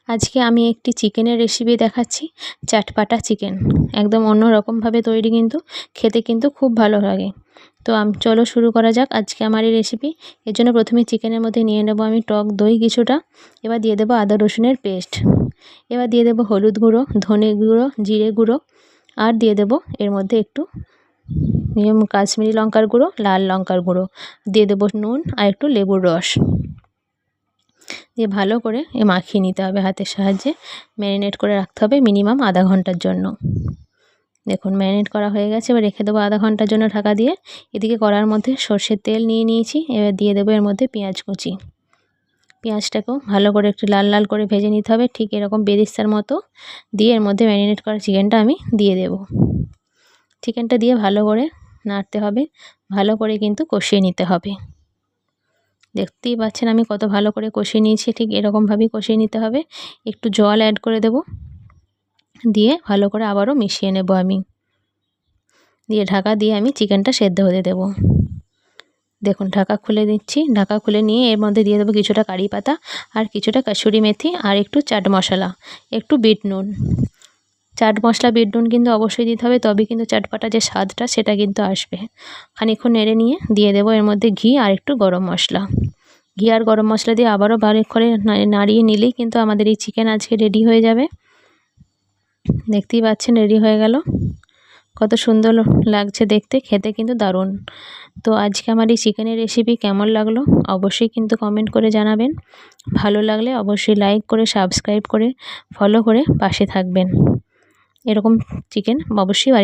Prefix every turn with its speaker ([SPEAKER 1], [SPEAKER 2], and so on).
[SPEAKER 1] আজকে আমি একটি চিকেনের রেসিপি দেখাচ্ছি, চাটপাটা চিকেন। একদম অন্য রকমভাবে তৈরি, কিন্তু খেতে কিন্তু খুব ভালো লাগে। তো চলো শুরু করা যাক আজকে আমার এই রেসিপি। এর জন্য প্রথমে চিকেনের মধ্যে নিয়ে নেব আমি টক দই কিছুটা। এবার দিয়ে দেবো আদা রসুনের পেস্ট। এবার দিয়ে দেবো হলুদ গুঁড়ো, ধনে গুঁড়ো, জিরে গুঁড়ো, আর দিয়ে দেবো এর মধ্যে একটু কাশ্মীরি লঙ্কার গুঁড়ো, লাল লঙ্কার গুঁড়ো, দিয়ে দেবো নুন আর একটু লেবুর রস দিয়ে ভালো করে মাখিয়ে নিতে হবে হাতের সাহায্যে। ম্যারিনেট করে রাখতে হবে মিনিমাম আধা ঘন্টার জন্য। দেখুন ম্যারিনেট করা হয়ে গেছে, এবার রেখে দেবো আধা ঘন্টার জন্য ঢাকা দিয়ে। এদিকে কড়ার মধ্যে সর্ষের তেল নিয়ে নিয়েছি, এবার দিয়ে দেবো এর মধ্যে পেঁয়াজ কুচি। পেঁয়াজটাকেও ভালো করে একটু লাল লাল করে ভেজে নিতে হবে, ঠিক এরকম বেরেস্তার মতো। দিয়ে এর মধ্যে ম্যারিনেট করা চিকেনটা আমি দিয়ে দেব। চিকেনটা দিয়ে ভালো করে নাড়তে হবে, ভালো করে কিন্তু কষিয়ে নিতে হবে। দেখতেই পাচ্ছেন আমি কত ভালো করে কষিয়ে নিয়েছি, ঠিক এরকমভাবেই কষিয়ে নিতে হবে। একটু জল অ্যাড করে দেব, দিয়ে ভালো করে আবারও মিশিয়ে নেব আমি। দিয়ে ঢাকা দিয়ে আমি চিকেনটা সেদ্ধ হতে দেব। দেখুন ঢাকা খুলে দিচ্ছি, ঢাকা খুলে নিয়ে এর মধ্যে দিয়ে দেবো কিছুটা কারি পাতা, আর কিছুটা কাসুরি মেথি, আর একটু চাট মশলা, একটু বিট নুন। চাট মশলা বিট নুন কিন্তু অবশ্যই দিতে হবে, তবে কিন্তু চাটপাটা যে স্বাদটা সেটা কিন্তু আসবে। খানিকক্ষণ নেড়ে নিয়ে দিয়ে দেবো এর মধ্যে ঘি আর একটু গরম মশলা। ঘি আর গরম মশলা দিয়ে আবারও ভালো করে নাড়িয়ে নিলেই কিন্তু আমাদের এই চিকেন আজকে রেডি হয়ে যাবে। দেখতেই পাচ্ছেন রেডি হয়ে গেল, কত সুন্দর লাগছে দেখতে, খেতে কিন্তু দারুণ। তো আজকে আমার এই চিকেনের রেসিপি কেমন লাগলো অবশ্যই কিন্তু কমেন্ট করে জানাবেন। ভালো লাগলে অবশ্যই লাইক করে, সাবস্ক্রাইব করে, ফলো করে পাশে থাকবেন। এরকম চিকেন অবশ্যই বাড়িতে